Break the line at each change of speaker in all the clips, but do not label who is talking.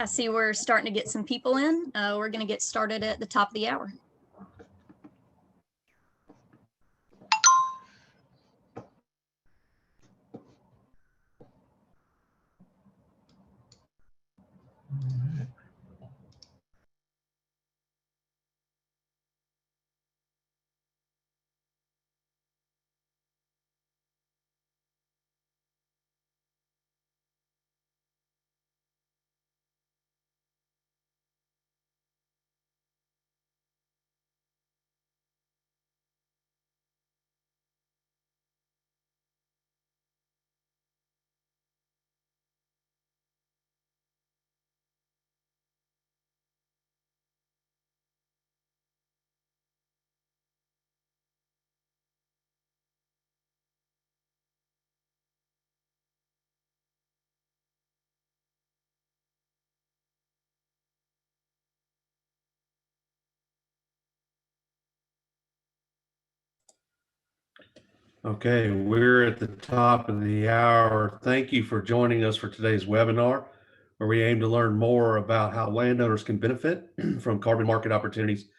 I see we're starting to get some people in. We're going to get started at the top of the hour.
Okay, we're at the top of the hour. Thank you for joining us for today's webinar, where we aim to learn more about how landowners can benefit from carbon market opportunities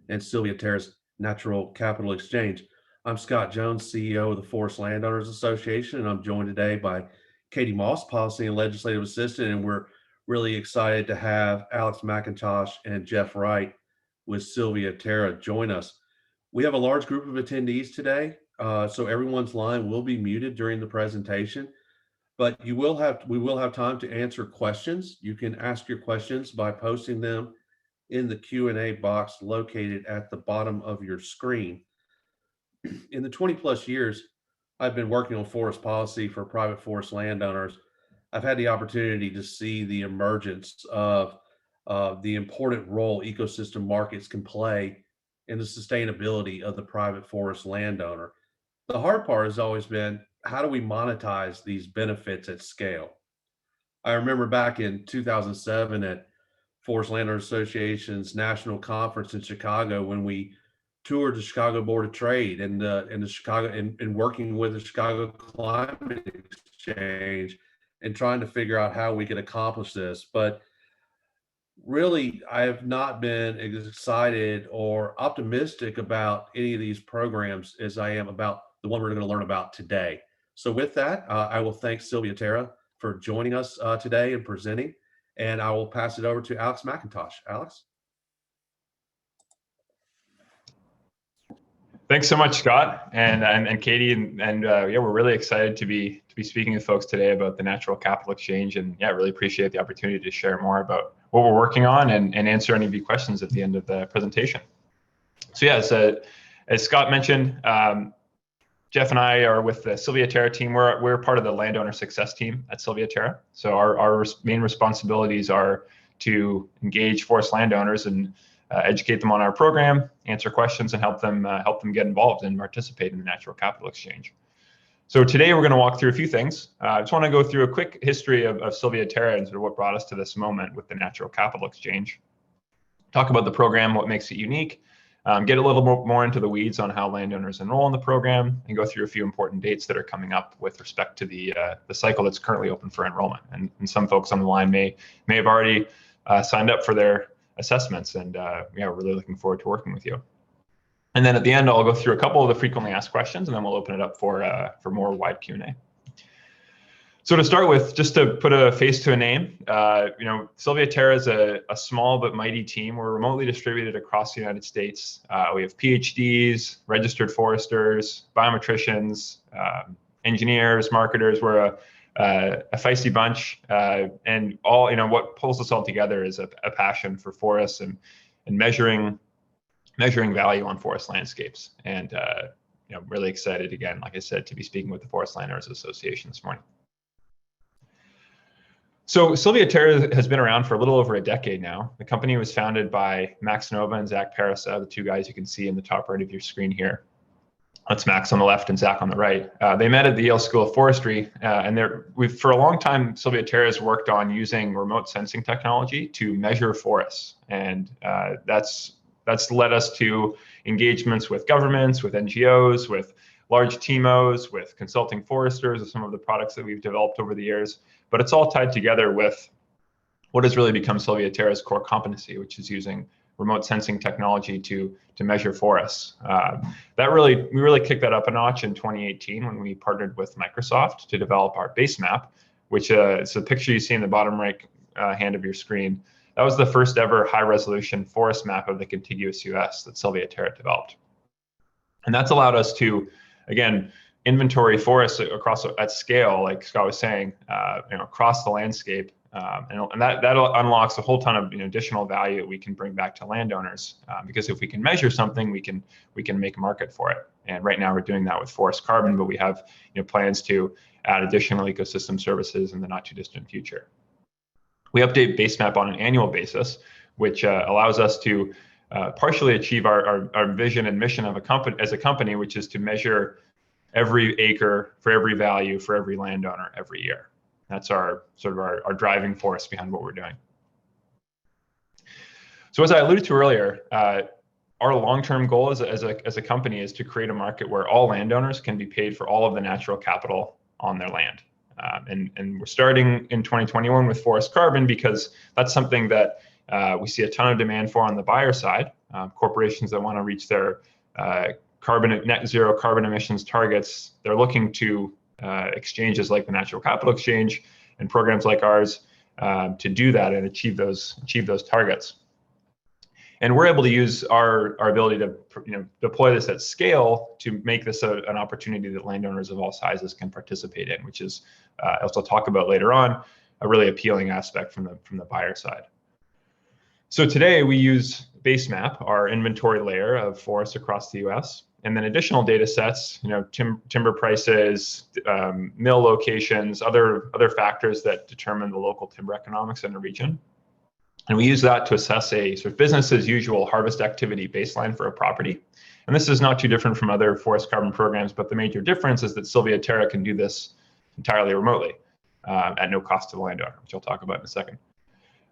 and SilviaTerra's natural capital exchange. I'm Scott Jones, CEO of the Forest Landowners Association, and I'm joined today by Katie Moss, Policy and Legislative Assistant, and we're really excited to have Alex McIntosh and Jeff Wright with SilviaTerra join us. We have a large group of attendees today, so everyone's line will be muted during the presentation, but we will have time to answer questions. You can ask your questions by posting them in the Q&A box located at the bottom of your screen. In the 20 plus years I've been working on forest policy for private forest landowners, I've had the opportunity to see the emergence of the important role ecosystem markets can play in the sustainability of the private forest landowner. The hard part has always been, how do we monetize these benefits at scale? I remember back in 2007 at Forest Landowners Association's national conference in Chicago, when we toured the Chicago Board of Trade and the Chicago and working with the Chicago Climate Exchange and trying to figure out how we could accomplish this. But really, I have not been as excited or optimistic about any of these programs as I am about the one we're going to learn about today. So with that, I will thank SilviaTerra for joining us today and presenting, and I will pass it over to Alex McIntosh. Alex?
Thanks so much, Scott and Katie, and yeah, we're really excited to be speaking with folks today about the Natural Capital Exchange, and yeah, really appreciate the opportunity to share more about what we're working on and answer any of your questions at the end of the presentation. So yeah, as Scott mentioned, Jeff and I are with the SilviaTerra team. We're part of the landowner success team at SilviaTerra. So our main responsibilities are to engage forest landowners and educate them on our program, answer questions, and help them get involved and participate in the Natural Capital Exchange. So today we're going to walk through a few things. I just want to go through a quick history of SilviaTerra and sort of what brought us to this moment with the Natural Capital Exchange. Talk about the program, what makes it unique, get a little more into the weeds on how landowners enroll in the program, and go through a few important dates that are coming up with respect to the cycle that's currently open for enrollment. And some folks on the line may have already signed up for their assessments, and yeah, we're really looking forward to working with you. And then at the end, I'll go through a couple of the frequently asked questions, and then we'll open it up for more wide Q&A. So to start with, just to put a face to a name, SilviaTerra is a small but mighty team. We're remotely distributed across the United States. We have PhDs, registered foresters, biometricians, engineers, marketers. We're a feisty bunch, and all what pulls us all together is a passion for forests and measuring value on forest landscapes. And really excited again, like I said, to be speaking with the Forest Landowners Association this morning. So SilviaTerra has been around for a little over a decade now. The company was founded by Max Nova and Zach Parasa, the two guys you can see in the top right of your screen here. That's Max on the left and Zach on the right. They met at the Yale School of Forestry, and for a long time, SilviaTerra has worked on using remote sensing technology to measure forests, and that's led us to engagements with governments, with NGOs, with large TMOs, with consulting foresters, of some of the products that we've developed over the years. But it's all tied together with what has really become SilviaTerra's core competency, which is using remote sensing technology to measure forests. We really kicked that up a notch in 2018 when we partnered with Microsoft to develop our base map, which is the picture you see in the bottom right hand of your screen. That was the first ever high resolution forest map of the contiguous US that SilviaTerra developed. And that's allowed us to, again, inventory forests across at scale, like Scott was saying, across the landscape. And that unlocks a whole ton of additional value that we can bring back to landowners, because if we can measure something, we can make a market for it. And right now we're doing that with forest carbon, but we have plans to add additional ecosystem services in the not too distant future. We update Basemap on an annual basis, which allows us to partially achieve our vision and mission of as a company, which is to measure every acre for every value for every landowner every year. That's our driving force behind what we're doing. So as I alluded to earlier, our long-term goal as a company is to create a market where all landowners can be paid for all of the natural capital on their land. And we're starting in 2021 with forest carbon because that's something that we see a ton of demand for on the buyer side. Corporations that want to reach their net zero carbon emissions targets, they're looking to exchanges like the Natural Capital Exchange and programs like ours to do that and achieve those targets. And we're able to use our ability to deploy this at scale to make this an opportunity that landowners of all sizes can participate in, which is, as I'll talk about later on, a really appealing aspect from the buyer side. So today we use Basemap, our inventory layer of forests across the US, and then additional data sets, timber prices, mill locations, other factors that determine the local timber economics in a region. And we use that to assess a sort of business as usual harvest activity baseline for a property. And this is not too different from other forest carbon programs, but the major difference is that SilviaTerra can do this entirely remotely at no cost to the landowner, which I'll talk about in a second.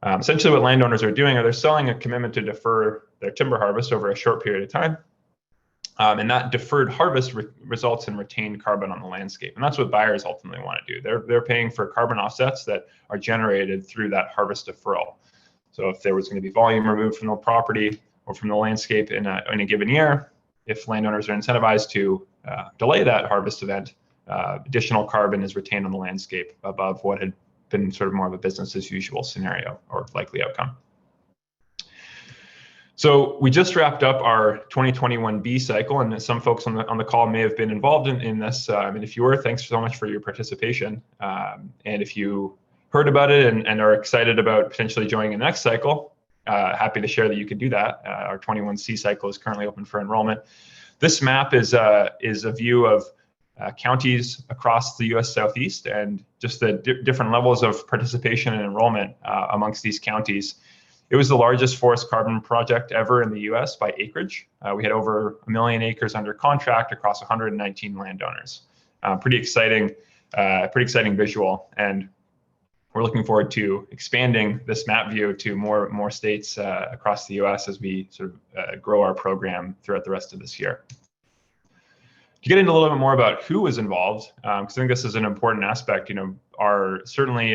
Essentially what landowners are doing are they're selling a commitment to defer their timber harvest over a short period of time. And that deferred harvest results in retained carbon on the landscape. And that's what buyers ultimately want to do. They're paying for carbon offsets that are generated through that harvest deferral. So if there was going to be volume removed from the property or from the landscape in a given year, if landowners are incentivized to delay that harvest event, additional carbon is retained on the landscape above what had been sort of more of a business as usual scenario or likely outcome. So we just wrapped up our 2021 B cycle, and some folks on the call may have been involved in this. And if you were, thanks so much for your participation. And if you heard about it and are excited about potentially joining the next cycle, happy to share that you can do that. Our 21C cycle is currently open for enrollment. This map is a view of counties across the US Southeast and just the different levels of participation and enrollment amongst these counties. It was the largest forest carbon project ever in the US by acreage. We had over 1 million acres under contract across 119 landowners. Pretty exciting visual. And we're looking forward to expanding this map view to more states across the US as we sort of grow our program throughout the rest of this year. To get into a little bit more about who was involved, because I think this is an important aspect, certainly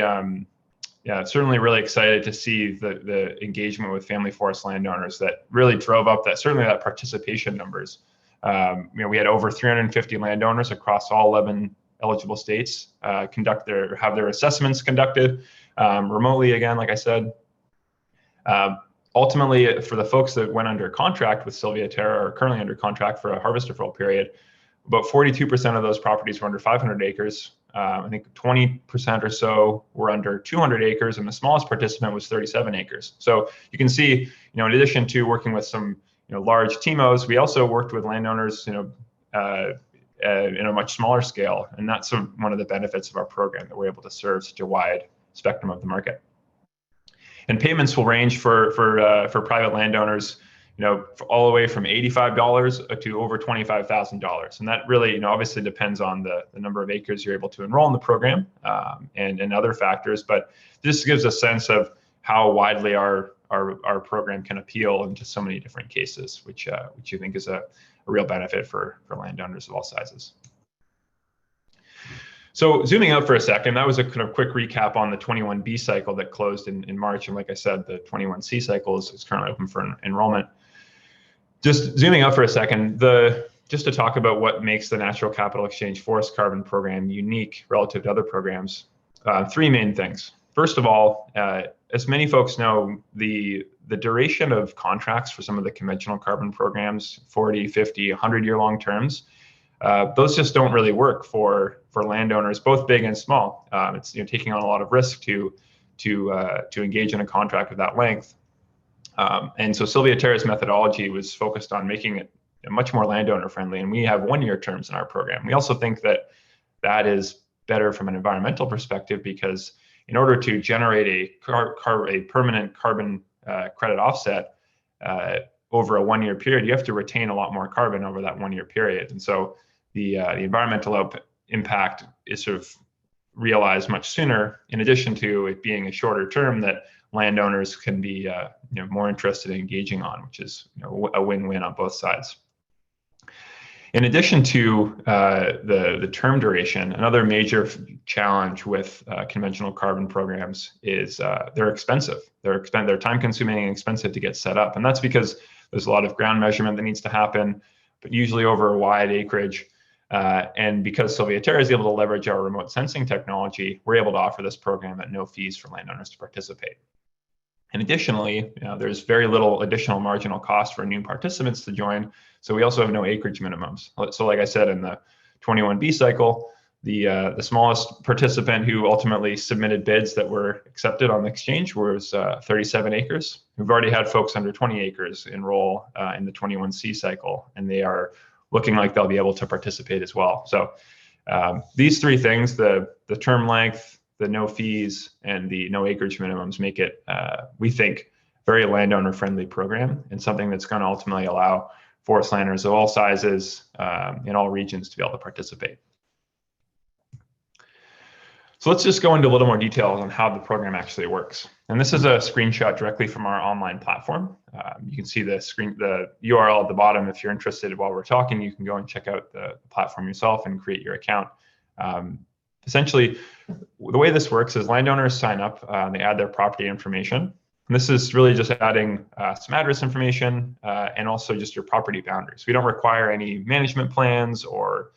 really excited to see the engagement with family forest landowners that really drove up that participation numbers. We had over 350 landowners across all 11 eligible states have their assessments conducted remotely again, like I said. Ultimately, for the folks that went under contract with SilviaTerra or currently under contract for a harvest deferral period, about 42% of those properties were under 500 acres. I think 20% or so were under 200 acres, and the smallest participant was 37 acres. So you can see, in addition to working with some, large TIMOs, we also worked with landowners, in a much smaller scale, and that's one of the benefits of our program, that we're able to serve such a wide spectrum of the market. And payments will range for private landowners, all the way from $85 to over $25,000. And that really, obviously depends on the number of acres you're able to enroll in the program and other factors. But this gives a sense of how widely our program can appeal into so many different cases, which you think is a real benefit for landowners of all sizes. So zooming out for a second, that was a kind of quick recap on the 21B cycle that closed in March. And like I said, the 21C cycle is currently open for enrollment. Just zooming out for a second, just to talk about what makes the Natural Capital Exchange Forest Carbon Program unique relative to other programs, three main things. First of all, as many folks know, the duration of contracts for some of the conventional carbon programs, 40, 50, 100-year long terms, those just don't really work for landowners, both big and small. It's taking on a lot of risk to engage in a contract of that length. And so SilviaTerra's methodology was focused on making it much more landowner friendly, and we have 1-year terms in our program. We also think that is better from an environmental perspective, because in order to generate a permanent carbon credit offset over a 1-year period, you have to retain a lot more carbon over that 1-year period. And so the environmental impact is sort of realized much sooner, in addition to it being a shorter term that landowners can be more interested in engaging on, which is a win-win on both sides. In addition to the term duration, another major challenge with conventional carbon programs is they're expensive. They're time-consuming and expensive to get set up, and that's because there's a lot of ground measurement that needs to happen, but usually over a wide acreage. And because SilviaTerra is able to leverage our remote sensing technology, we're able to offer this program at no fees for landowners to participate. And additionally, there's very little additional marginal cost for new participants to join. So we also have no acreage minimums. So like I said, in the 21B cycle, the smallest participant who ultimately submitted bids that were accepted on the exchange was 37 acres. We've already had folks under 20 acres enroll in the 21C cycle, and they are looking like they'll be able to participate as well. So these three things, the term length, the no fees, and the no acreage minimums, make it, we think, very landowner friendly program, and something that's going to ultimately allow forest landowners of all sizes in all regions to be able to participate. So let's just go into a little more detail on how the program actually works. And this is a screenshot directly from our online platform. You can see the URL at the bottom. If you're interested while we're talking, you can go and check out the platform yourself and create your account. Essentially, the way this works is landowners sign up, they add their property information. And this is really just adding some address information and also just your property boundaries. We don't require any management plans or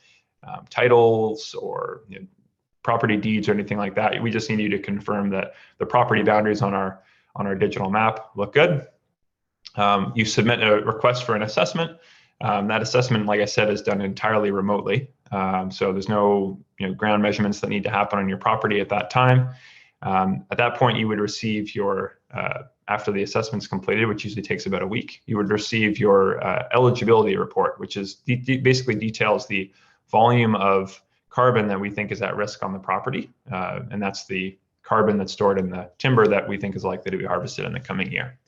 titles or property deeds or anything like that. We just need you to confirm that the property boundaries on our digital map look good. You submit a request for an assessment. That assessment, like I said, is done entirely remotely. So there's no ground measurements that need to happen on your property at that time. At that point, you would receive your, after the assessment's completed, which usually takes about a week, you would receive your eligibility report, which is basically details the volume of carbon that we think is at risk on the property. And that's the carbon that's stored in the timber that we think is likely to be harvested in the coming year.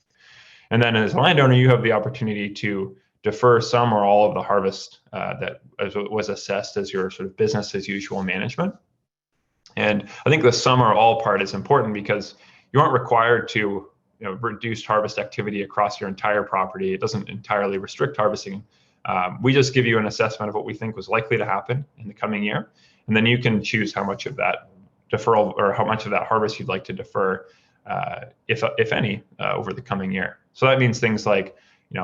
And then as a landowner, you have the opportunity to defer some or all of the harvest that was assessed as your sort of business as usual management. And I think the some or all part is important because you aren't required to reduce harvest activity across your entire property. It doesn't entirely restrict harvesting. We just give you an assessment of what we think was likely to happen in the coming year. And then you can choose how much of that deferral or how much of that harvest you'd like to defer, if any, over the coming year. So that means things like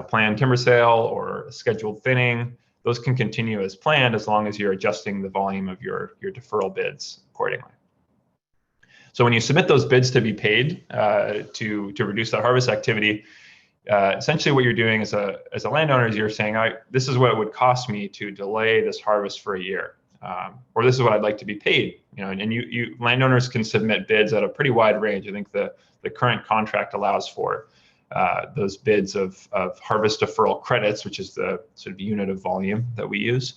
planned timber sale or scheduled thinning. Those can continue as planned as long as you're adjusting the volume of your deferral bids accordingly. So when you submit those bids to be paid to reduce that harvest activity, essentially what you're doing as a landowner is you're saying, this is what it would cost me to delay this harvest for a year, or this is what I'd like to be paid. And you landowners can submit bids at a pretty wide range. I think the current contract allows for those bids of harvest deferral credits, which is the sort of unit of volume that we use.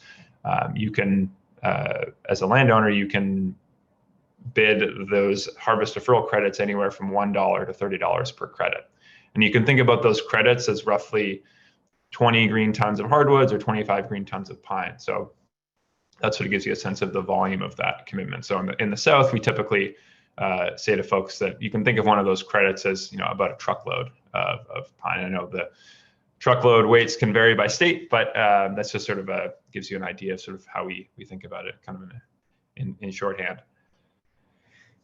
You can, as a landowner, you can bid those harvest deferral credits anywhere from $1 to $30 per credit. And you can think about those credits as roughly 20 green tons of hardwoods or 25 green tons of pine. So that's what gives you a sense of the volume of that commitment. So in the South, we typically say to folks that you can think of one of those credits as about a truckload of pine. I know the truckload weights can vary by state, but that's just sort of gives you an idea of sort of how we think about it kind of in shorthand.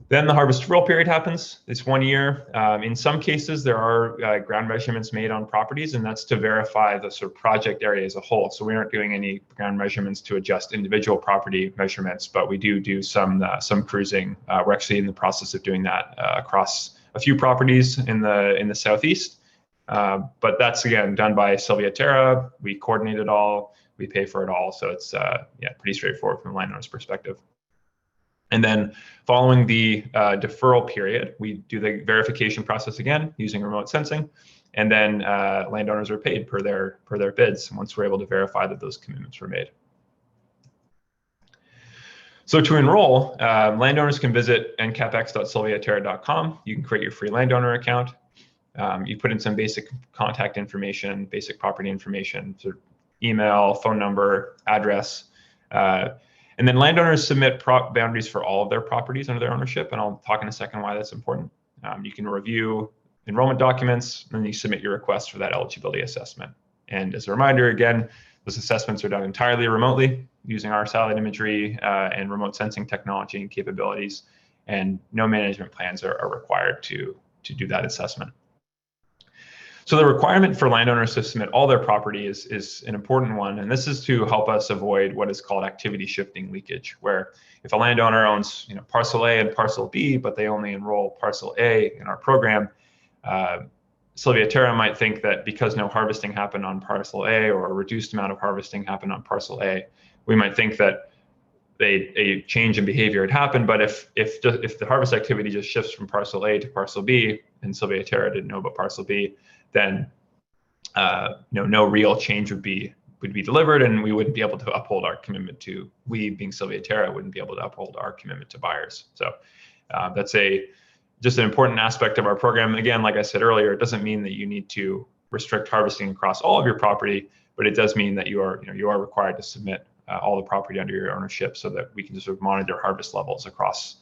Then the harvest deferral period happens. It's 1 year. In some cases, there are ground measurements made on properties, and that's to verify the sort of project area as a whole. So we aren't doing any ground measurements to adjust individual property measurements, but we do some cruising. We're actually in the process of doing that across a few properties in the southeast. But that's again done by SilviaTerra. We coordinate it all. We pay for it all. So it's pretty straightforward from a landowner's perspective. And then following the deferral period, we do the verification process again using remote sensing, and then landowners are paid per their bids once we're able to verify that those commitments were made. So to enroll, landowners can visit ncapex.silviaterra.com. You can create your free landowner account. You put in some basic contact information, basic property information, sort of email, phone number, address. And then landowners submit boundaries for all of their properties under their ownership, and I'll talk in a second why that's important. You can review enrollment documents, and then you submit your request for that eligibility assessment. And as a reminder, again, those assessments are done entirely remotely using our satellite imagery and remote sensing technology and capabilities, and no management plans are required to do that assessment. So the requirement for landowners to submit all their property is an important one, and this is to help us avoid what is called activity shifting leakage, where if a landowner owns parcel A and parcel B, but they only enroll parcel A in our program, SilviaTerra might think that because no harvesting happened on parcel A or a reduced amount of harvesting happened on parcel A, we might think that a change in behavior had happened. But if the harvest activity just shifts from parcel A to parcel B, and SilviaTerra didn't know about parcel B, then no real change would be delivered, and we wouldn't be able to uphold our commitment to, we being SilviaTerra wouldn't be able to uphold our commitment to buyers. So that's just an important aspect of our program. Again, like I said earlier, it doesn't mean that you need to restrict harvesting across all of your property, but it does mean that you are required to submit all the property under your ownership so that we can just sort of monitor harvest levels across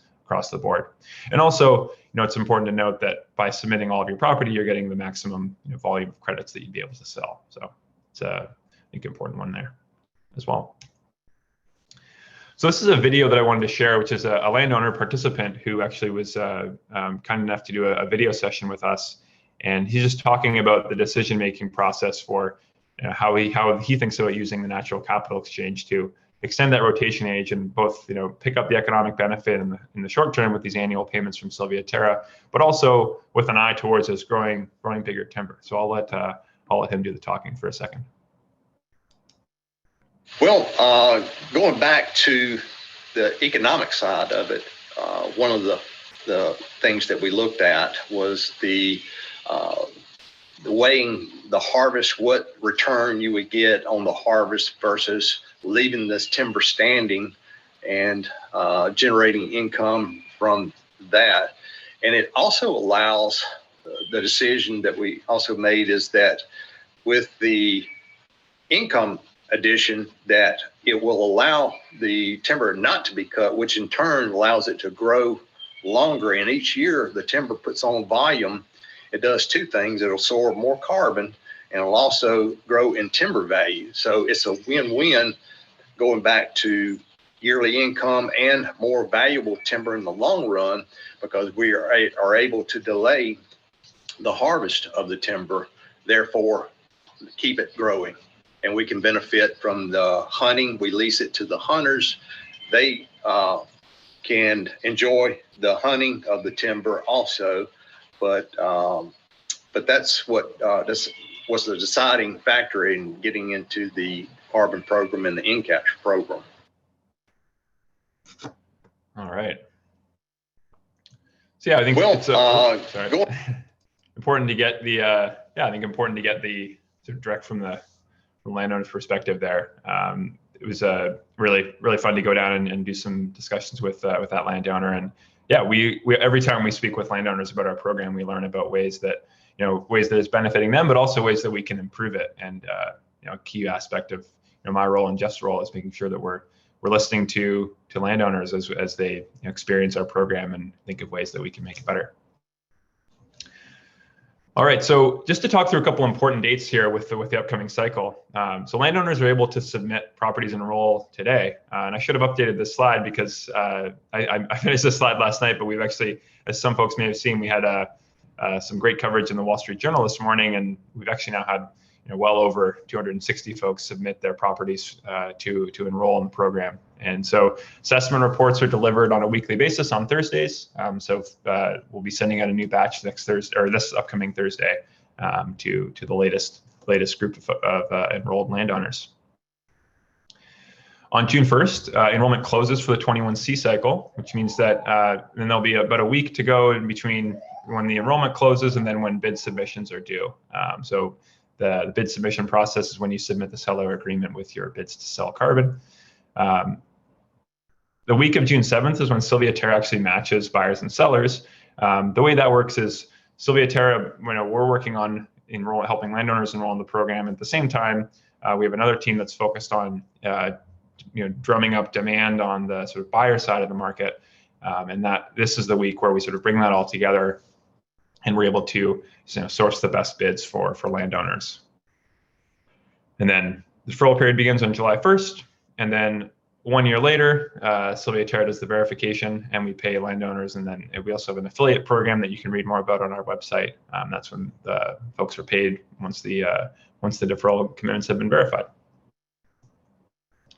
the board. And also, it's important to note that by submitting all of your property, you're getting the maximum volume of credits that you'd be able to sell. So it's I think an important one there as well. So this is a video that I wanted to share, which is a landowner participant who actually was kind enough to do a video session with us. And he's just talking about the decision-making process for how he thinks about using the natural capital exchange to extend that rotation age and both pick up the economic benefit in the short term with these annual payments from SilviaTerra, but also with an eye towards us growing bigger timber. So I'll let him do the talking for a second.
Well, going back to the economic side of it, one of the things that we looked at was the weighing the harvest, what return you would get on the harvest versus leaving this timber standing and generating income from that. And it also allows the decision that we also made is that with the income addition, that it will allow the timber not to be cut, which in turn allows it to grow longer. And each year the timber puts on volume. It does two things. It'll absorb more carbon and it'll also grow in timber value. So it's a win-win going back to yearly income and more valuable timber in the long run, because we are able to delay the harvest of the timber, therefore keep it growing. And we can benefit from the hunting. We lease it to the hunters. They can enjoy the hunting of the timber also, but that's what this was the deciding factor in getting into the carbon program and the in-capture program.
All right. So yeah, I think it's important to get the I think important to get the sort of direct from the landowner's perspective there. It was really fun to go down and do some discussions with that landowner. And yeah, we every time we speak with landowners about our program, we learn about ways that it's benefiting them, but also ways that we can improve it. And a key aspect of my role and Jeff's role is making sure that we're listening to landowners as they experience our program and think of ways that we can make it better. All right, so just to talk through a couple important dates here with the upcoming cycle. So landowners are able to submit properties enroll today. And I should have updated this slide because I finished this slide last night, but we've actually, as some folks may have seen, we had some great coverage in the Wall Street Journal this morning, and we've actually now had well over 260 folks submit their properties to enroll in the program. And so assessment reports are delivered on a weekly basis on Thursdays. So we'll be sending out a new batch next Thursday, or this upcoming Thursday, to the latest group of enrolled landowners. On June 1st, enrollment closes for the 21C cycle, which means that then there'll be about a week to go in between when the enrollment closes and then when bid submissions are due. So the bid submission process is when you submit the seller agreement with your bids to sell carbon. The week of June 7th is when SilviaTerra actually matches buyers and sellers. The way that works is SilviaTerra, we're working on helping landowners enroll in the program. At the same time, we have another team that's focused on drumming up demand on the sort of buyer side of the market. And this is the week where we sort of bring that all together and we're able to source the best bids for landowners. And then the deferral period begins on July 1st. And then 1 year later, SilviaTerra does the verification and we pay landowners. And then we also have an affiliate program that you can read more about on our website. That's when the folks are paid once the deferral commitments have been verified. So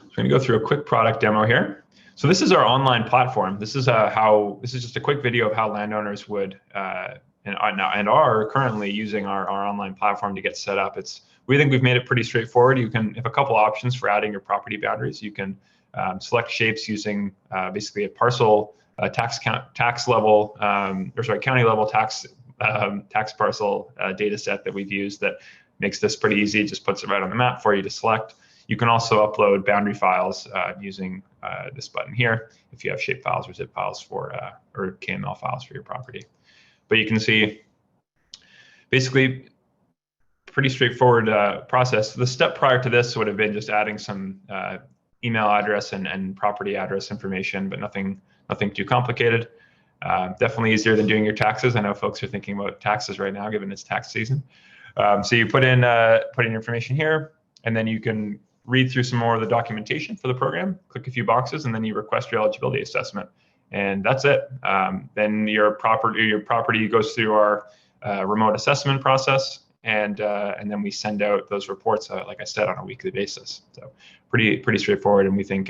I'm going to go through a quick product demo here. So this is our online platform. This is just a quick video of how landowners would and are currently using our online platform to get set up. We think we've made it pretty straightforward. You have a couple options for adding your property boundaries. You can select shapes using basically a parcel county level tax parcel data set that we've used that makes this pretty easy. It just puts it right on the map for you to select. You can also upload boundary files using this button here if you have shape files or zip files or KML files for your property. But you can see basically pretty straightforward process. The step prior to this would have been just adding some email address and property address information, but nothing too complicated. Definitely easier than doing your taxes. I know folks are thinking about taxes right now, given it's tax season. So you put in your information here, and then you can read through some more of the documentation for the program, click a few boxes, and then you request your eligibility assessment. And that's it. Then your property goes through our remote assessment process, and then we send out those reports, like I said, on a weekly basis. So pretty straightforward, and we think,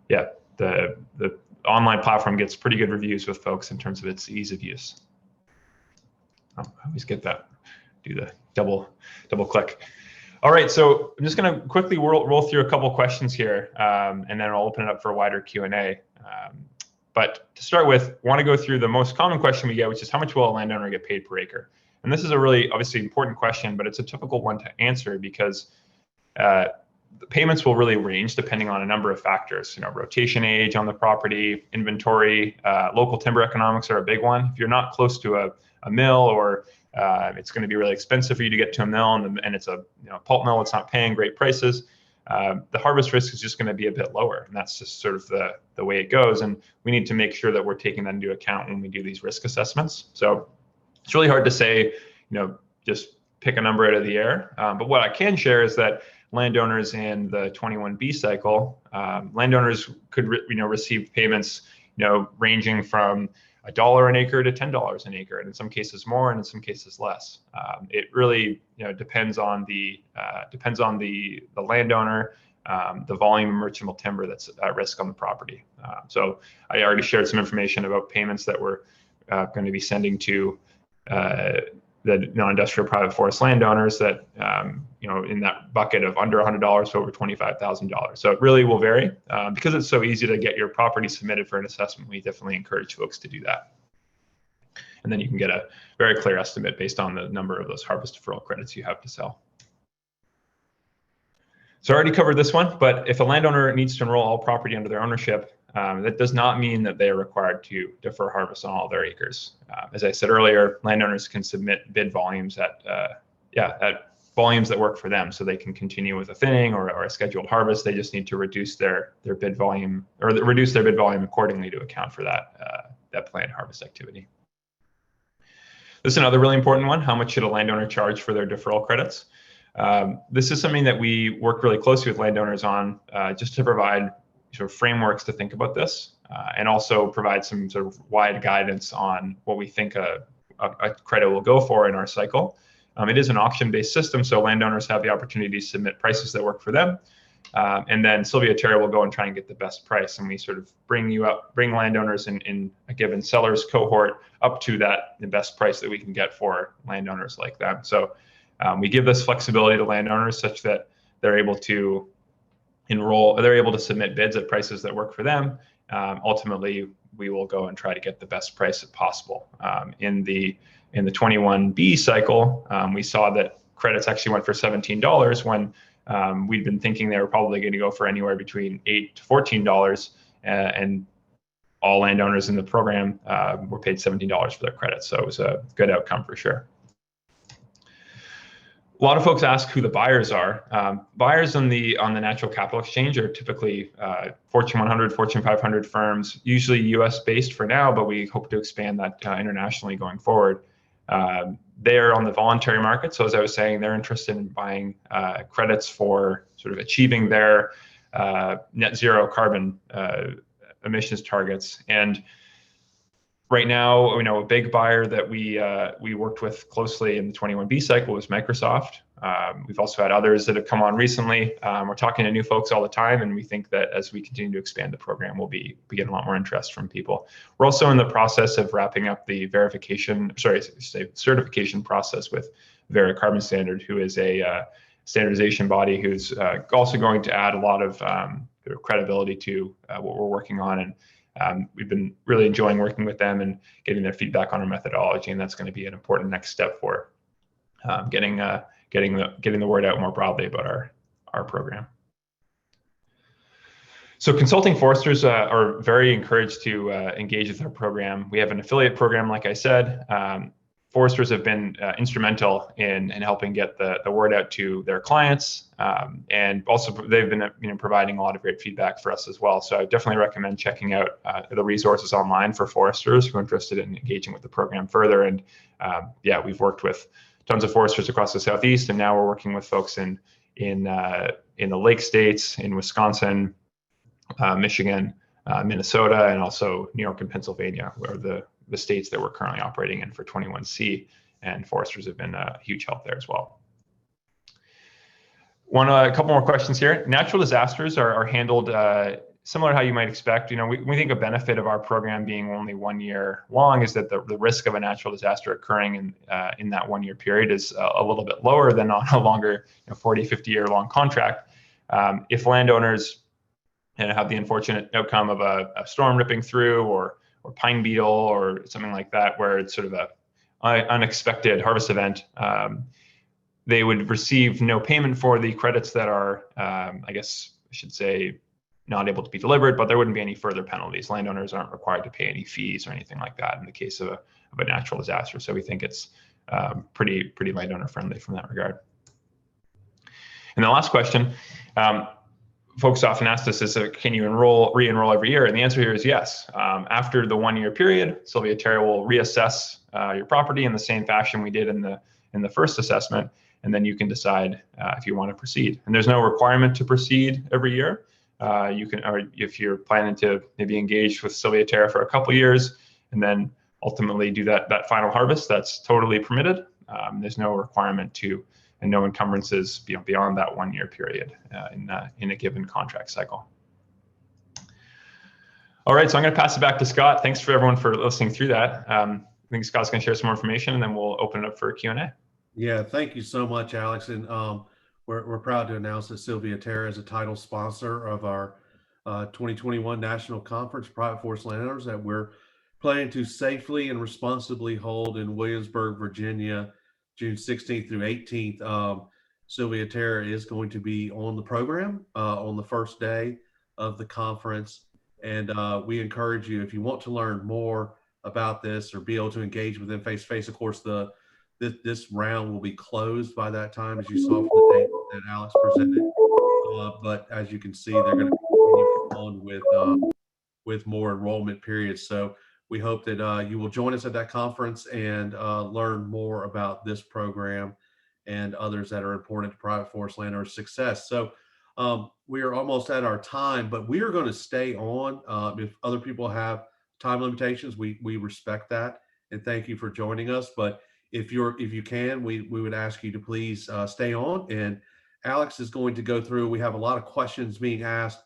the online platform gets pretty good reviews with folks in terms of its ease of use. I always get that. Do the double click. All right, so I'm just going to quickly roll through a couple questions here, and then I'll open it up for a wider Q&A. But to start with, I want to go through the most common question we get, which is how much will a landowner get paid per acre? And this is a really obviously important question, but it's a difficult one to answer because the payments will really range depending on a number of factors. Rotation age on the property, inventory, local timber economics are a big one. If you're not close to a mill, or it's going to be really expensive for you to get to a mill, and it's a pulp mill that's not paying great prices, the harvest risk is just going to be a bit lower, and that's just sort of the way it goes. And we need to make sure that we're taking that into account when we do these risk assessments. So it's really hard to say, just pick a number out of the air. But what I can share is that landowners in the 21B cycle, landowners could receive payments ranging from $1 an acre to $10 an acre, and in some cases more, and in some cases less. It really depends on the landowner, the volume of merchantable timber that's at risk on the property. So I already shared some information about payments that we're going to be sending to the non-industrial private forest landowners that in that bucket of under $100 to over $25,000. So it really will vary. Because it's so easy to get your property submitted for an assessment, we definitely encourage folks to do that. And then you can get a very clear estimate based on the number of those harvest deferral credits you have to sell. So I already covered this one, but if a landowner needs to enroll all property under their ownership, that does not mean that they are required to defer harvest on all their acres. As I said earlier, landowners can submit bid volumes at volumes that work for them, so they can continue with a thinning or a scheduled harvest. They just need to reduce their bid volume, or reduce their bid volume accordingly to account for that planned harvest activity. This is another really important one. How much should a landowner charge for their deferral credits? This is something that we work really closely with landowners on, just to provide sort of frameworks to think about this, and also provide some sort of wide guidance on what we think a credit will go for in our cycle. It is an auction-based system, so landowners have the opportunity to submit prices that work for them. And then SilviaTerra will go and try and get the best price. And we sort of bring landowners in a given seller's cohort up to the best price that we can get for landowners like them. So we give this flexibility to landowners such that they're able to submit bids at prices that work for them. Ultimately, we will go and try to get the best price possible. In the 21B cycle, we saw that credits actually went for $17 when we'd been thinking they were probably going to go for anywhere between $8 to $14, and all landowners in the program were paid $17 for their credits. So it was a good outcome for sure. A lot of folks ask who the buyers are. Buyers on the natural capital exchange are typically Fortune 100, Fortune 500 firms, usually US based for now, but we hope to expand that internationally going forward. They're on the voluntary market. So as I was saying, they're interested in buying credits for sort of achieving their net zero carbon emissions targets. And right now, a big buyer that we worked with closely in the 21B cycle was Microsoft. We've also had others that have come on recently. We're talking to new folks all the time, and we think that as we continue to expand the program, we'll be getting a lot more interest from people. We're also in the process of wrapping up the certification process with Verra Carbon Standard, who is a standardization body who's also going to add a lot of credibility to what we're working on. And we've been really enjoying working with them and getting their feedback on our methodology, and that's going to be an important next step for getting the word out more broadly about our program. So consulting foresters are very encouraged to engage with our program. We have an affiliate program, like I said. Foresters have been instrumental in helping get the word out to their clients, and also they've been providing a lot of great feedback for us as well. So I definitely recommend checking out the resources online for foresters who are interested in engaging with the program further. And yeah, we've worked with tons of foresters across the Southeast, and now we're working with folks in the Lake States, in Wisconsin, Michigan, Minnesota, and also New York and Pennsylvania, where the states that we're currently operating in for 21C, and foresters have been a huge help there as well. A couple more questions here. Natural disasters are handled similar to how you might expect. We think a benefit of our program being only 1 year long is that the risk of a natural disaster occurring in that 1 year period is a little bit lower than on a longer 40, 50 year long contract. If landowners have the unfortunate outcome of a storm ripping through, or pine beetle or something like that, where it's sort of a unexpected harvest event, they would receive no payment for the credits that are, I guess I should say, not able to be delivered, but there wouldn't be any further penalties. Landowners aren't required to pay any fees or anything like that in the case of a natural disaster. So we think it's pretty landowner friendly from that regard. And the last question, folks often ask us is, can you re-enroll every year? And the answer here is yes. After the 1 year period, SilviaTerra will reassess your property in the same fashion we did in the first assessment, and then you can decide if you want to proceed. And there's no requirement to proceed every year. You can, or if you're planning to maybe engage with SilviaTerra for a couple years and then ultimately do that final harvest, that's totally permitted. There's no requirement to, and no encumbrances beyond that 1 year period in a given contract cycle. All right, so I'm going to pass it back to Scott. Thanks for everyone for listening through that. I think Scott's going to share some more information, and then we'll open it up for Q&A.
Yeah, thank you so much, Alex. And we're proud to announce that SilviaTerra is a title sponsor of our 2021 National Conference, Private Forest Landowners, that we're planning to safely and responsibly hold in Williamsburg, Virginia, June 16th through 18th. SilviaTerra is going to be on the program on the first day of the conference. And we encourage you, if you want to learn more about this or be able to engage with them face-to-face, of course, this round will be closed by that time, as you saw from the date that Alex presented. But as you can see, they're going to continue on with more enrollment periods. So we hope that you will join us at that conference and learn more about this program and others that are important to private forest landowners' success. So we are almost at our time, but we are going to stay on. If other people have time limitations, we respect that, and thank you for joining us. But if you can, we would ask you to please stay on. And Alex is going to go through. We have a lot of questions being asked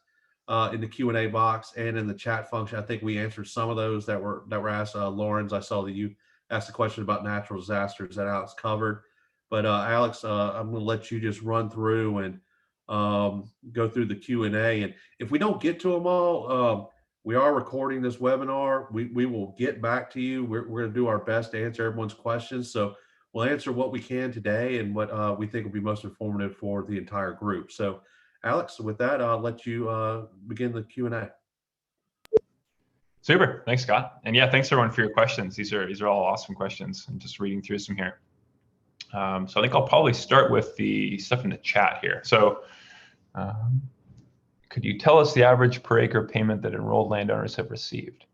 in the Q&A box and in the chat function. I think we answered some of those that were asked. Lawrence, I saw that you asked a question about natural disasters that Alex covered. But Alex, I'm going to let you just run through and go through the Q&A. And if we don't get to them all, we are recording this webinar. We will get back to you. We're going to do our best to answer everyone's questions. So we'll answer what we can today and what we think will be most informative for the entire group. So Alex, with that, I'll let you begin the Q&A.
Super. Thanks, Scott. And yeah, thanks everyone for your questions. These are all awesome questions. I'm just reading through some here. So I think I'll probably start with the stuff in the chat here. So could you tell us the average per acre payment that enrolled landowners have received?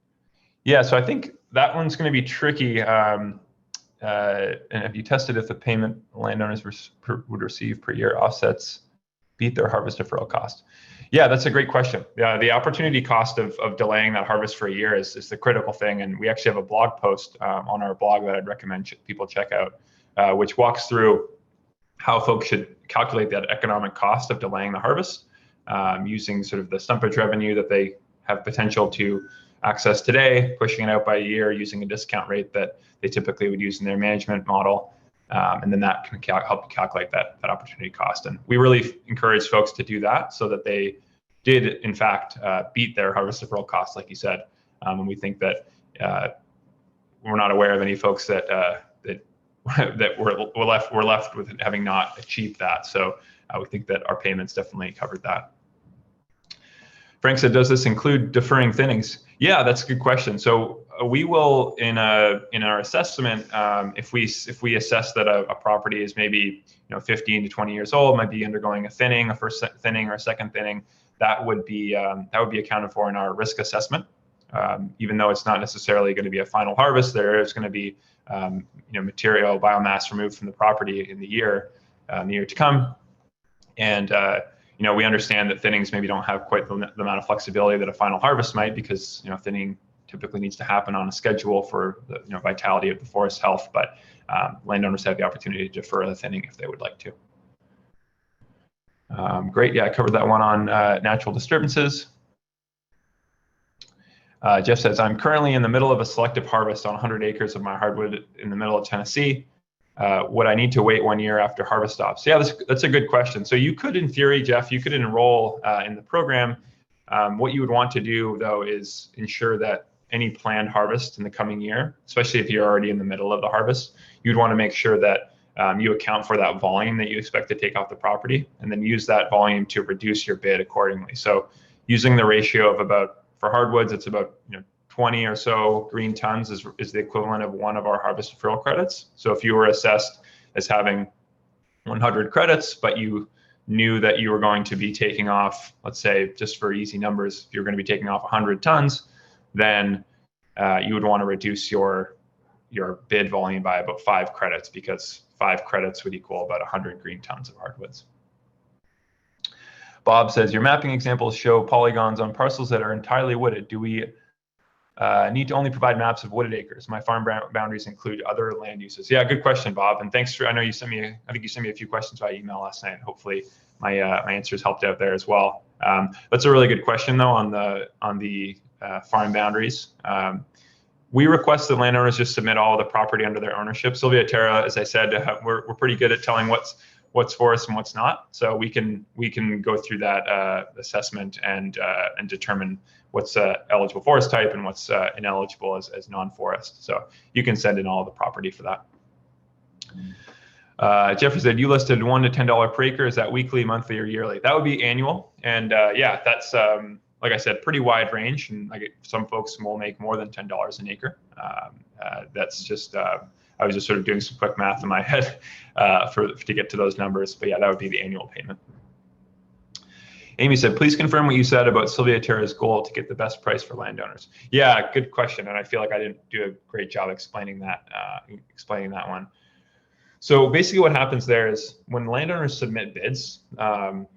Yeah, so I think that one's going to be tricky. And have you tested if the payment landowners would receive per year offsets beat their harvest deferral cost? Yeah, that's a great question. The opportunity cost of delaying that harvest for a year is the critical thing. And we actually have a blog post on our blog that I'd recommend people check out, which walks through how folks should calculate that economic cost of delaying the harvest using sort of the stumpage revenue that they have potential to access today, pushing it out by a year using a discount rate that they typically would use in their management model. And then that can help calculate that opportunity cost. And we really encourage folks to do that so that they did, in fact, beat their harvest deferral costs, like you said. And we think that we're not aware of any folks that were left with having not achieved that. So we think that our payments definitely covered that. Frank said, does this include deferring thinnings? Yeah, that's a good question. So we will, in our assessment, if we assess that a property is maybe 15 to 20 years old, might be undergoing a thinning, a first thinning or a second thinning, that would be accounted for in our risk assessment. Even though it's not necessarily going to be a final harvest, there is going to be material biomass removed from the property in the year to come, and we understand that thinnings maybe don't have quite the amount of flexibility that a final harvest might, because thinning typically needs to happen on a schedule for the vitality of the forest health. But landowners have the opportunity to defer the thinning if they would like to. Great, yeah, I covered that one on natural disturbances. Jeff says, I'm currently in the middle of a selective harvest on 100 acres of my hardwood in the middle of Tennessee. Would I need to wait 1 year after harvest stops? Yeah, that's a good question. So you could, in theory, Jeff, you could enroll in the program. What you would want to do, though, is ensure that any planned harvest in the coming year, especially if you're already in the middle of the harvest, you'd want to make sure that you account for that volume that you expect to take off the property, and then use that volume to reduce your bid accordingly. So using the ratio of about, for hardwoods, it's about 20 or so green tons is the equivalent of one of our harvest deferral credits. So if you were assessed as having 100 credits, but you knew that you were going to be taking off, let's say, just for easy numbers, if you're going to be taking off 100 tons, then you would want to reduce your bid volume by about 5 credits, because 5 credits would equal about 100 green tons of hardwoods. Bob says, your mapping examples show polygons on parcels that are entirely wooded. Do we need to only provide maps of wooded acres? My farm boundaries include other land uses. Yeah, good question, Bob. And thanks for, I know you sent me, I think you sent me a few questions by email last night. Hopefully my answers helped out there as well. That's a really good question, though, on the farm boundaries. We request that landowners just submit all of the property under their ownership. SilviaTerra, as I said, we're pretty good at telling what's forest and what's not. So we can go through that assessment and determine what's eligible forest type and what's ineligible as non-forest. So you can send in all of the property for that. Jeffrey said, you listed $1 to $10 per acre. Is that weekly, monthly, or yearly? That would be annual. And yeah, that's, like I said, pretty wide range. And some folks will make more than $10 an acre. That's just, I was just sort of doing some quick math in my head to get to those numbers. But yeah, that would be the annual payment. Amy said, please confirm what you said about SilviaTerra's goal to get the best price for landowners. Yeah, good question. And I feel like I didn't do a great job explaining that one. So basically what happens there is when landowners submit bids,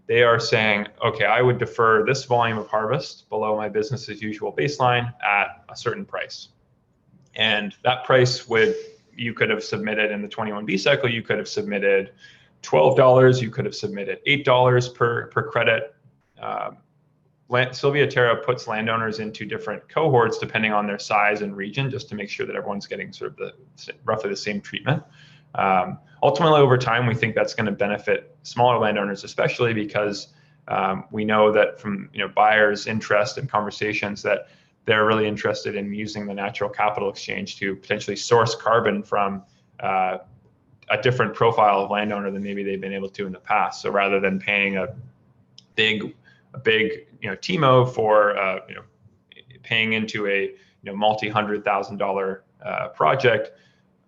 they are saying, okay, I would defer this volume of harvest below my business as usual baseline at a certain price. And that price you could have submitted in the 21B cycle, you could have submitted $12, you could have submitted $8 per credit. SilviaTerra puts landowners into different cohorts depending on their size and region, just to make sure that everyone's getting sort of roughly the same treatment. Ultimately, over time, we think that's going to benefit smaller landowners, especially because we know that from buyers' interest and conversations that they're really interested in using the natural capital exchange to potentially source carbon from a different profile of landowner than maybe they've been able to in the past. So rather than paying a big TMO for paying into a multi-$100,000 project,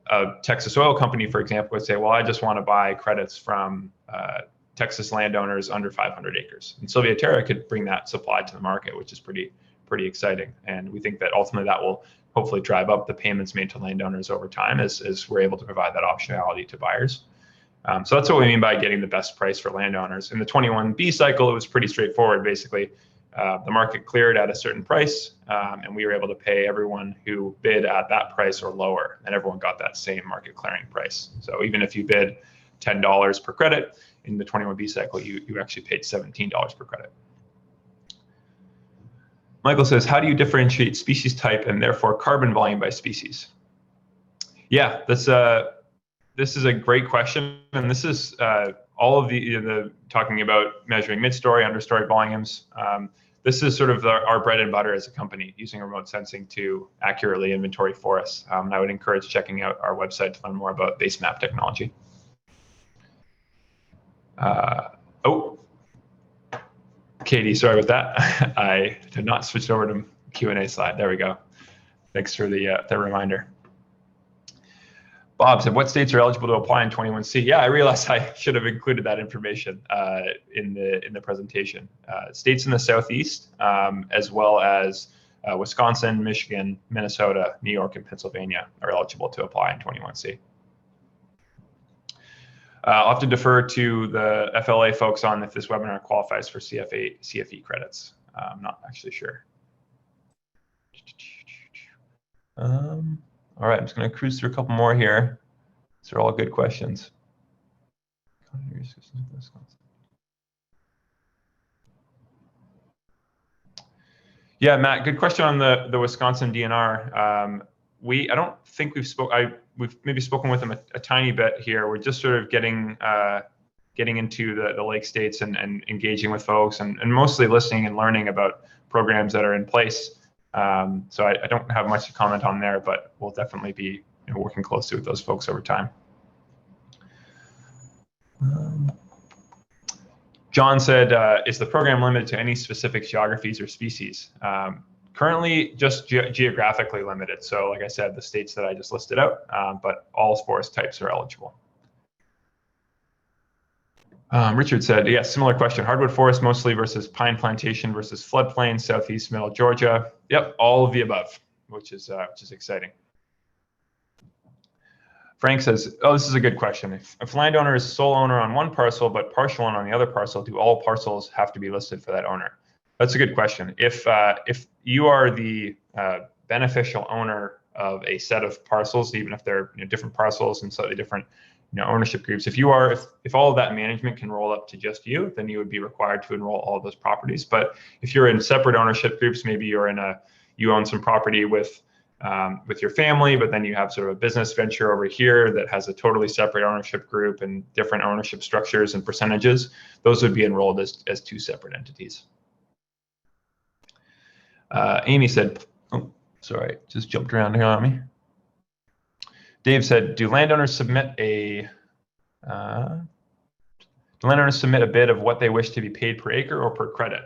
a Texas oil company, for example, would say, well, I just want to buy credits from Texas landowners under 500 acres. And SilviaTerra could bring that supply to the market, which is pretty exciting. And we think that ultimately that will hopefully drive up the payments made to landowners over time as we're able to provide that optionality to buyers. So that's what we mean by getting the best price for landowners. In the 21B cycle, it was pretty straightforward. Basically, the market cleared at a certain price, and we were able to pay everyone who bid at that price or lower, and everyone got that same market clearing price. So even if you bid $10 per credit in the 21B cycle, you actually paid $17 per credit. Michael says, how do you differentiate species type and therefore carbon volume by species? Yeah, this is a great question, and this is all of the talking about measuring mid-story, understory volumes. This is sort of our bread and butter as a company, using remote sensing to accurately inventory forests. I would encourage checking out our website to learn more about base map technology. Katie, sorry about that. I did not switch over to Q&A slide. There we go. Thanks for the reminder. Bob said, what states are eligible to apply in 21C? Yeah, I realized I should have included that information in the presentation. States in the Southeast, as well as Wisconsin, Michigan, Minnesota, New York, and Pennsylvania are eligible to apply in 21C. I'll have to defer to the FLA folks on if this webinar qualifies for CFE credits. I'm not actually sure. All right, I'm just going to cruise through a couple more here. These are all good questions. Yeah, Matt, good question on the Wisconsin DNR. I don't think we've maybe spoken with them a tiny bit here. We're just sort of getting into the lake states and engaging with folks and mostly listening and learning about programs that are in place. So I don't have much to comment on there, but we'll definitely be working closely with those folks over time. John said, is the program limited to any specific geographies or species? Currently, just geographically limited. So like I said, the states that I just listed out, but all forest types are eligible. Richard said, yes, similar question. Hardwood forest mostly versus pine plantation versus floodplain, southeast, middle Georgia. Yep, all of the above, which is exciting. Frank says, oh, this is a good question. If landowner is sole owner on one parcel but partial owner on the other parcel, do all parcels have to be listed for that owner? That's a good question. If you are the beneficial owner of a set of parcels, even if they're different parcels and slightly different ownership groups, if all of that management can roll up to just you, then you would be required to enroll all of those properties. But if you're in separate ownership groups, maybe you own some property with your family, but then you have sort of a business venture over here that has a totally separate ownership group and different ownership structures and percentages, those would be enrolled as two separate entities. Amy said, oh, sorry, just jumped around here on me. Dave said, do landowners submit a bid of what they wish to be paid per acre or per credit?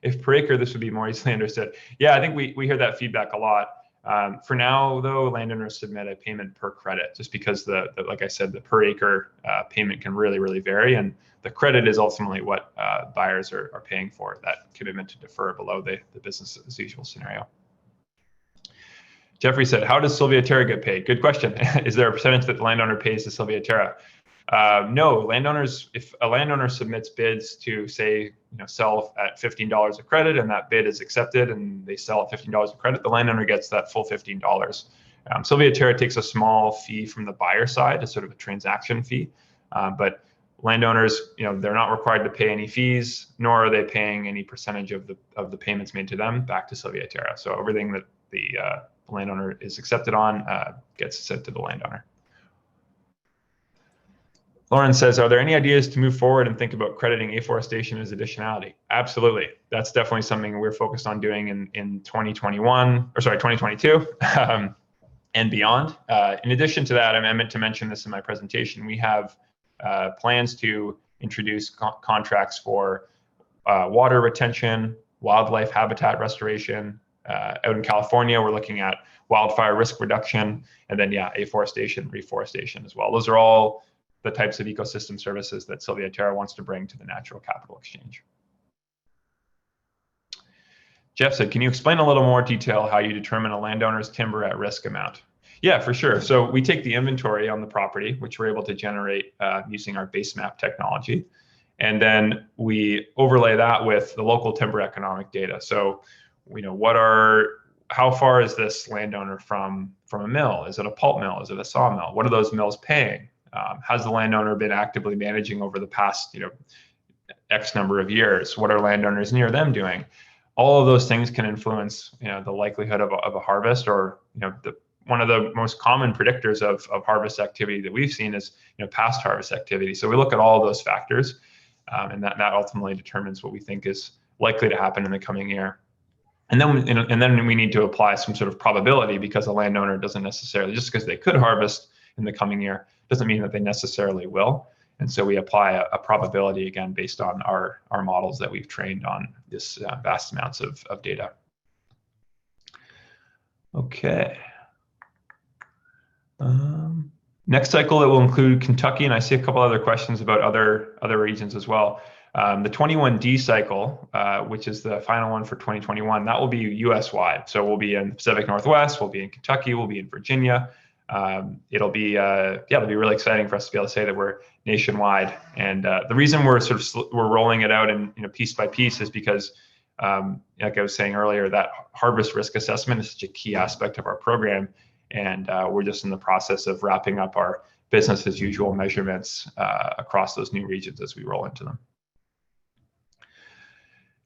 If per acre, this would be more easily understood. Yeah, I think we hear that feedback a lot. For now, though, landowners submit a payment per credit, just because like I said, the per acre payment can really vary, and the credit is ultimately what buyers are paying for, that commitment to defer below the business as usual scenario. Jeffrey said, how does SilviaTerra get paid? Good question. Is there a percentage that the landowner pays to SilviaTerra? No, landowners, if a landowner submits bids to say, sell at $15 a credit, and that bid is accepted and they sell at $15 a credit, the landowner gets that full $15. SilviaTerra takes a small fee from the buyer side, a sort of a transaction fee, but landowners, they're not required to pay any fees, nor are they paying any percentage of the payments made to them back to SilviaTerra. So everything that the landowner is accepted on gets sent to the landowner. Lauren says, are there any ideas to move forward and think about crediting afforestation as additionality? Absolutely. That's definitely something we're focused on doing in 2022 and beyond. In addition to that, I meant to mention this in my presentation, we have plans to introduce contracts for water retention, wildlife habitat restoration. Out in California, we're looking at wildfire risk reduction, and then afforestation, reforestation as well. Those are all the types of ecosystem services that SilviaTerra wants to bring to the Natural Capital Exchange. Jeff said, can you explain a little more detail how you determine a landowner's timber at risk amount? Yeah, for sure. So we take the inventory on the property, which we're able to generate using our base map technology. And then we overlay that with the local timber economic data. So, how far is this landowner from a mill? Is it a pulp mill? Is it a sawmill? What are those mills paying? Has the landowner been actively managing over the past, X number of years? What are landowners near them doing? All of those things can influence, the likelihood of a harvest, or, one of the most common predictors of harvest activity that we've seen is, past harvest activity. So we look at all of those factors, and that ultimately determines what we think is likely to happen in the coming year. And then we need to apply some sort of probability, because a landowner doesn't necessarily, just because they could harvest in the coming year, doesn't mean that they necessarily will. And so we apply a probability, again, based on our models that we've trained on this vast amounts of data. Okay. Next cycle, it will include Kentucky, and I see a couple other questions about other regions as well. The 21D cycle, which is the final one for 2021, that will be US-wide. So we'll be in the Pacific Northwest, we'll be in Kentucky, we'll be in Virginia. It'll be really exciting for us to be able to say that we're nationwide. And the reason we're rolling it out in piece by piece is because, like I was saying earlier, that harvest risk assessment is such a key aspect of our program, and we're just in the process of wrapping up our business as usual measurements across those new regions as we roll into them.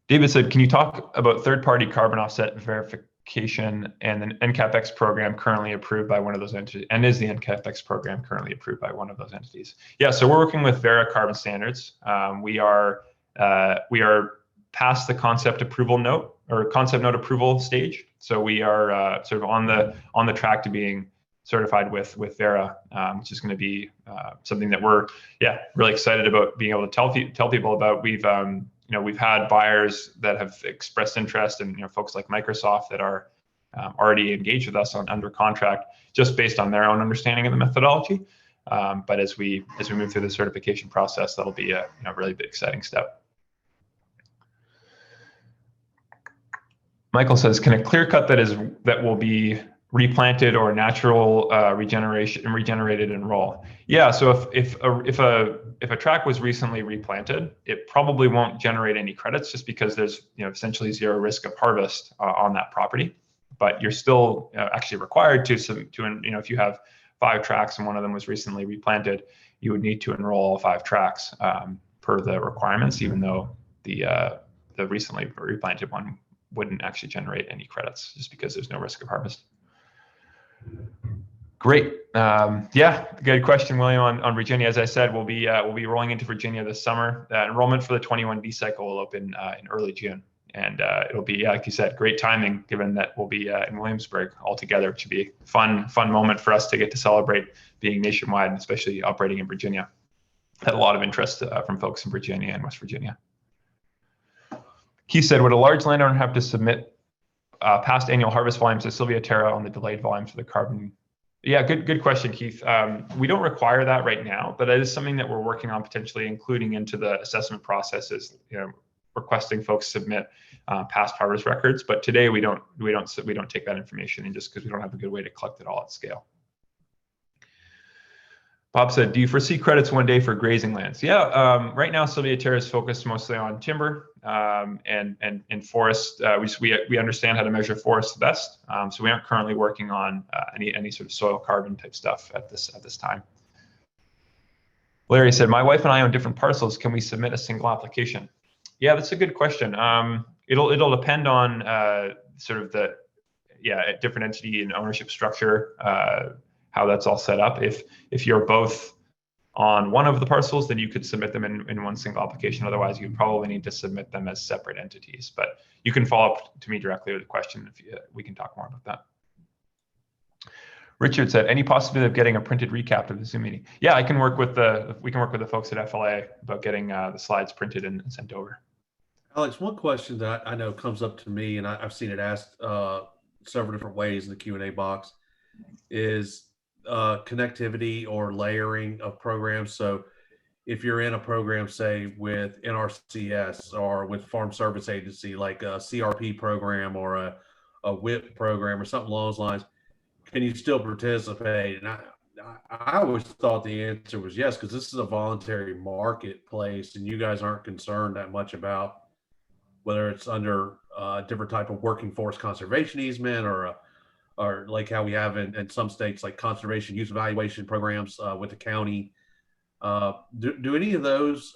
David said, can you talk about third-party carbon offset verification and an NCAPX program currently approved by one of those entities? And is the NCAPX program currently approved by one of those entities? Yeah, so we're working with Verra Carbon Standards. We are past the concept approval note, or concept note approval stage. So we are sort of on the track to being certified with Verra, which is going to be something that we're really excited about being able to tell people about. We've had buyers that have expressed interest, and folks like Microsoft that are already engaged with us under contract, just based on their own understanding of the methodology. But as we move through the certification process, that'll be a really big, exciting step. Michael says, can a clear cut that will be replanted or natural regenerated enroll? Yeah, so if a tract was recently replanted, it probably won't generate any credits, just because there's essentially zero risk of harvest on that property. But you're still actually required to if you have 5 tracts and one of them was recently replanted, you would need to enroll all 5 tracts per the requirements, even though the recently replanted one wouldn't actually generate any credits, just because there's no risk of harvest. Great. Good question, William, on Virginia. As I said, we'll be rolling into Virginia this summer. Enrollment for the 21B cycle will open in early June, and it'll be, like you said, great timing, given that we'll be in Williamsburg all together, which should be a fun moment for us to get to celebrate being nationwide, and especially operating in Virginia. Had a lot of interest from folks in Virginia and West Virginia. Keith said, would a large landowner have to submit past annual harvest volumes of SilviaTerra on the delayed volumes for the carbon. Yeah, good question, Keith. We don't require that right now, but it is something that we're working on potentially including into the assessment processes. Requesting folks submit past harvest records, but today we don't take that information in just because we don't have a good way to collect it all at scale. Bob said, do you foresee credits one day for grazing lands? Yeah, right now SilviaTerra is focused mostly on timber and forest. We understand how to measure forest best, so we aren't currently working on any sort of soil carbon type stuff at this time. Larry said, my wife and I own different parcels. Can we submit a single application? Yeah, that's a good question. It'll depend on sort of the different entity and ownership structure. How that's all set up. If you're both on one of the parcels, then you could submit them in one single application. Otherwise, you'd probably need to submit them as separate entities. But you can follow up to me directly with a question if we can talk more about that. Richard said, any possibility of getting a printed recap of the Zoom meeting? Yeah, we can work with the folks at FLA about getting the slides printed and sent over.
Alex, one question that I know comes up to me, and I've seen it asked several different ways in the Q&A box, is connectivity or layering of programs. So if you're in a program, say with NRCS or with Farm Service Agency, like a CRP program or a WIP program or something along those lines, can you still participate? And I always thought the answer was yes, because this is a voluntary marketplace and you guys aren't concerned that much about whether it's under a different type of working forest conservation easement or like how we have in some states, like conservation use evaluation programs with the county. Do any of those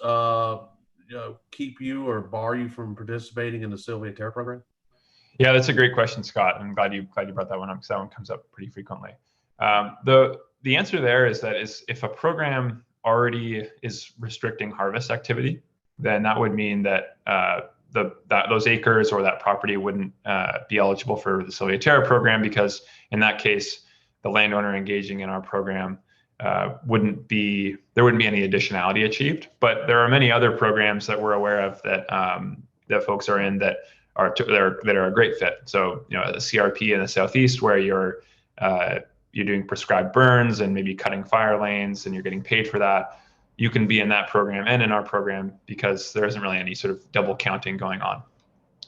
keep you or bar you from participating in the SilviaTerra program?
Yeah, that's a great question, Scott. I'm glad you brought that one up because that one comes up pretty frequently. The answer there is that if a program already is restricting harvest activity, then that would mean that those acres or that property wouldn't be eligible for the SilviaTerra program, because in that case, the landowner engaging in our program there wouldn't be any additionality achieved. But there are many other programs that we're aware of that folks are in that are a great fit. So the CRP in the Southeast, where you're doing prescribed burns and maybe cutting fire lanes and you're getting paid for that. You can be in that program and in our program because there isn't really any sort of double counting going on.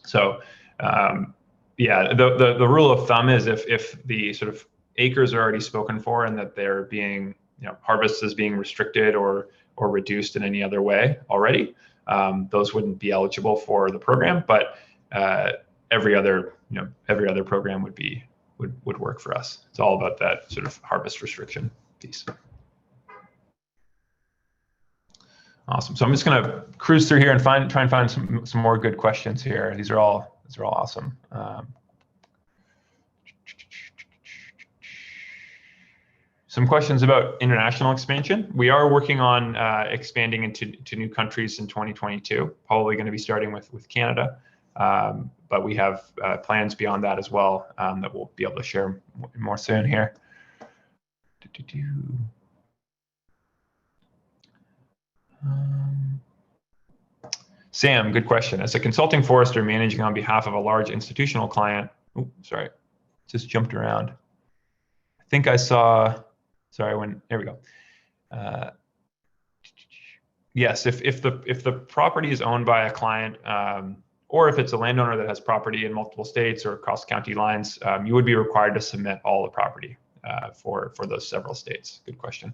So the rule of thumb is if the sort of acres are already spoken for and that they're being, harvest is being restricted or reduced in any other way already, those wouldn't be eligible for the program. But every other program would work for us. It's all about that sort of harvest restriction piece. Awesome. So I'm just going to cruise through here and try and find some more good questions here. These are all awesome. Some questions about international expansion. We are working on expanding into new countries in 2022. Probably going to be starting with Canada, but we have plans beyond that as well that we'll be able to share more soon here. Sam, good question. As a consulting forester managing on behalf of a large institutional client, just jumped around. I think I saw, there we go. Yes, if the property is owned by a client, or if it's a landowner that has property in multiple states or across county lines, you would be required to submit all the property for those several states. Good question.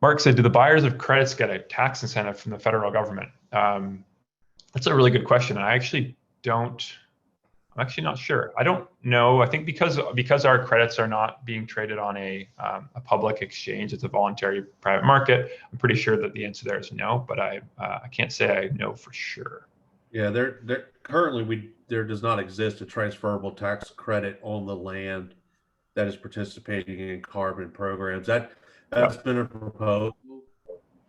Mark said, do the buyers of credits get a tax incentive from the federal government? That's a really good question. I'm actually not sure. I don't know. I think because our credits are not being traded on a public exchange, it's a voluntary private market. I'm pretty sure that the answer there is no, but I can't say I know for sure.
Yeah, currently there does not exist a transferable tax credit on the land that is participating in carbon programs. That's been a proposal.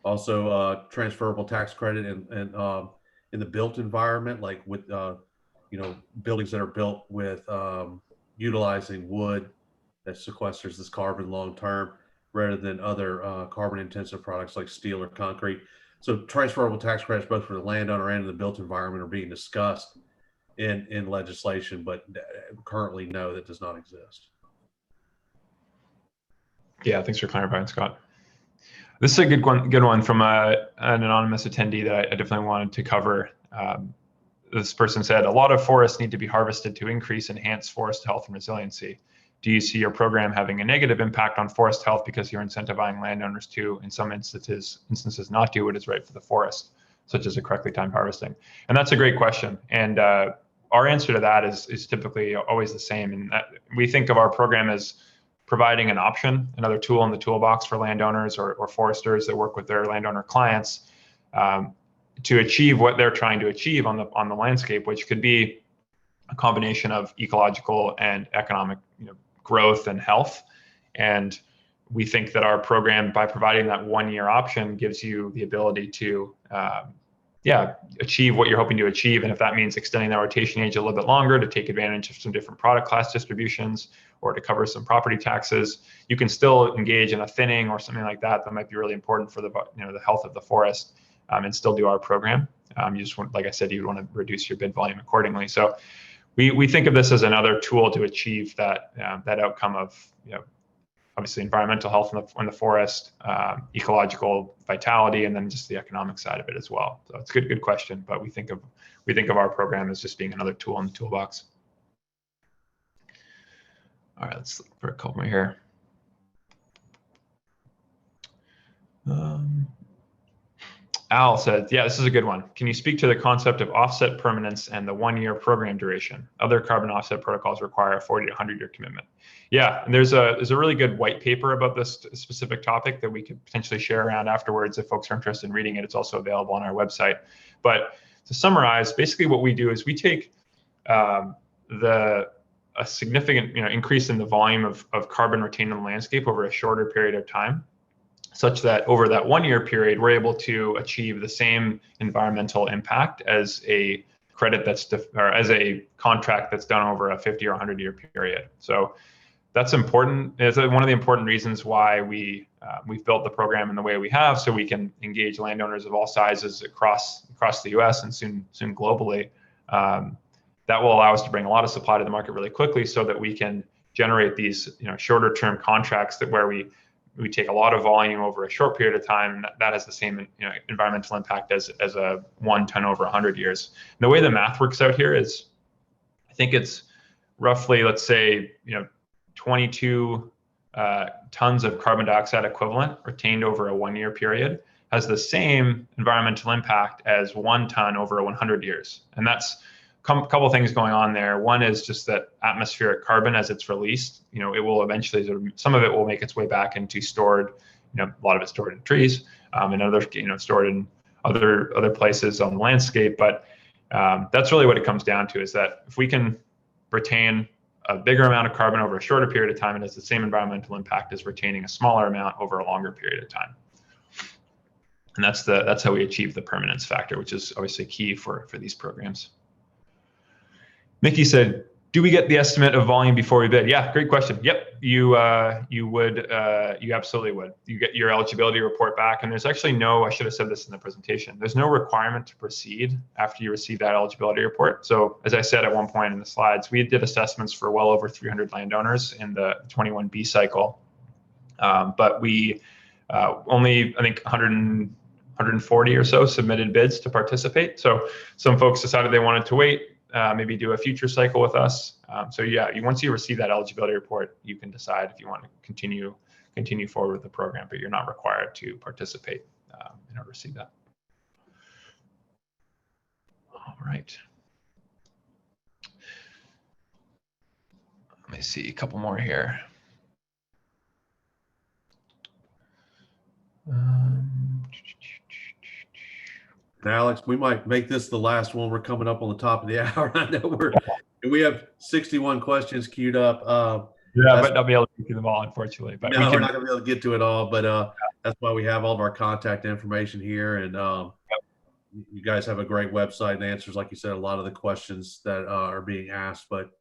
Also, transferable tax credit in the built environment, like with buildings that are built with utilizing wood that sequesters this carbon long term, rather than other carbon intensive products like steel or concrete. So transferable tax credits, both for the landowner and the built environment, are being discussed in legislation, but currently, no, that does not exist.
Yeah, thanks for clarifying, Scott. This is a good one from an anonymous attendee that I definitely wanted to cover. This person said, a lot of forests need to be harvested to enhance forest health and resiliency. Do you see your program having a negative impact on forest health because you're incentivizing landowners to, in some instances, not do what is right for the forest, such as a correctly timed harvesting? And that's a great question. And our answer to that is typically always the same. And we think of our program as providing an option, another tool in the toolbox for landowners or foresters that work with their landowner clients to achieve what they're trying to achieve on the landscape, which could be a combination of ecological and economic growth and health. And we think that our program, by providing that 1-year option, gives you the ability to achieve what you're hoping to achieve. And if that means extending that rotation age a little bit longer to take advantage of some different product class distributions or to cover some property taxes, you can still engage in a thinning or something like that might be really important for the health of the forest, and still do our program. You just want, like I said, you want to reduce your bid volume accordingly. So we think of this as another tool to achieve that outcome of obviously environmental health in the forest, ecological vitality, and then just the economic side of it as well. So it's a good question, but we think of our program as just being another tool in the toolbox. All right, let's look for a couple more here. Al said, yeah, this is a good one. Can you speak to the concept of offset permanence and the 1-year program duration? Other carbon offset protocols require a 40 to 100-year commitment. Yeah, and there's a really good white paper about this specific topic that we could potentially share around afterwards if folks are interested in reading it. It's also available on our website. But to summarize, basically what we do is we take a significant increase in the volume of carbon retained in the landscape over a shorter period of time, such that over that 1-year period, we're able to achieve the same environmental impact as a credit or as a contract that's done over a 50 or 100-year period. So that's important. It's one of the important reasons why we've built the program in the way we have, so we can engage landowners of all sizes across the U.S. and soon globally. That will allow us to bring a lot of supply to the market really quickly, so that we can generate these shorter term contracts where we take a lot of volume over a short period of time, and that has the same environmental impact as a 1 ton over 100 years. And the way the math works out here is, I think it's roughly, let's say 22 tons of carbon dioxide equivalent retained over a 1-year period has the same environmental impact as 1 ton over 100 years. And that's a couple of things going on there. One is just that atmospheric carbon, as it's released, it will eventually some of it will make its way back into stored, a lot of it stored in trees, and other, stored in other places on the landscape. But that's really what it comes down to, is that if we can retain a bigger amount of carbon over a shorter period of time, it has the same environmental impact as retaining a smaller amount over a longer period of time. And that's how we achieve the permanence factor, which is obviously key for these programs. Mickey said, do we get the estimate of volume before we bid? Yeah, great question. Yep, you would. You absolutely would. You get your eligibility report back, and there's actually I should have said this in the presentation, there's no requirement to proceed after you receive that eligibility report. So as I said at one point in the slides, we did assessments for well over 300 landowners in the 21B cycle, but we only, I think, 140 or so submitted bids to participate. So some folks decided they wanted to wait, maybe do a future cycle with us. So yeah, once you receive that eligibility report, you can decide if you want to continue forward with the program, but you're not required to participate in order to receive that. All right. Let me see a couple more here.
Alex, we might make this the last one. We're coming up on the top of the hour. I know we have 61 questions queued up.
Yeah, I might not be able to get to them all, unfortunately. But
no, we're not going to be able to get to it all. But that's why we have all of our contact information here. And you guys have a great website and answers, like you said, a lot of the questions that are being asked. But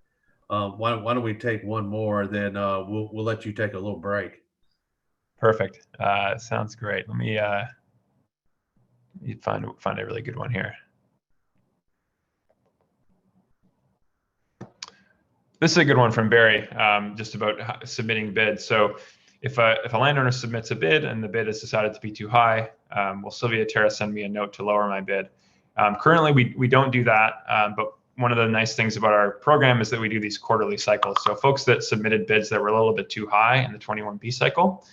why don't we take one more? Then we'll let you take a little break.
Perfect. Sounds great. Let me you'd find a really good one here. This is a good one from Barry, just about submitting bids. So if a landowner submits a bid and the bid is decided to be too high, will SilviaTerra send me a note to lower my bid? Currently, we don't do that, but one of the nice things about our program is that we do these quarterly cycles. So folks that submitted bids that were a little bit too high in the 21B cycle,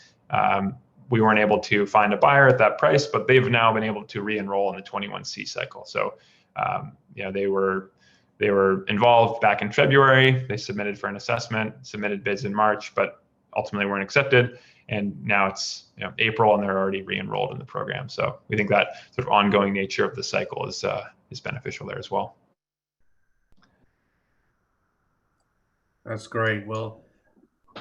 we weren't able to find a buyer at that price, but they've now been able to re-enroll in the 21C cycle. So they were involved back in February. They submitted for an assessment, submitted bids in March, but ultimately weren't accepted. And now it's April, and they're already re-enrolled in the program. So we think that sort of ongoing nature of the cycle is beneficial there as well.
That's great. Well,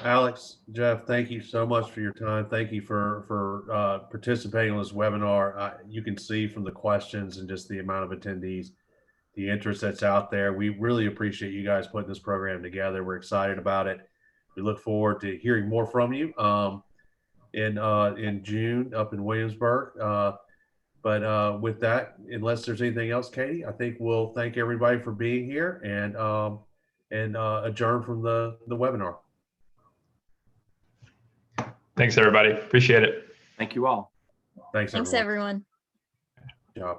Alex, Jeff, thank you so much for your time. Thank you for participating on this webinar. You can see from the questions and just the amount of attendees, the interest that's out there. We really appreciate you guys putting this program together. We're excited about it. We look forward to hearing more from you in June up in Williamsburg. But with that, unless there's anything else, Katie, I think we'll thank everybody for being here and adjourn from the webinar.
Thanks, everybody. Appreciate it.
Thank you all.
Thanks,
Thanks,
everyone.
everyone.
Good job.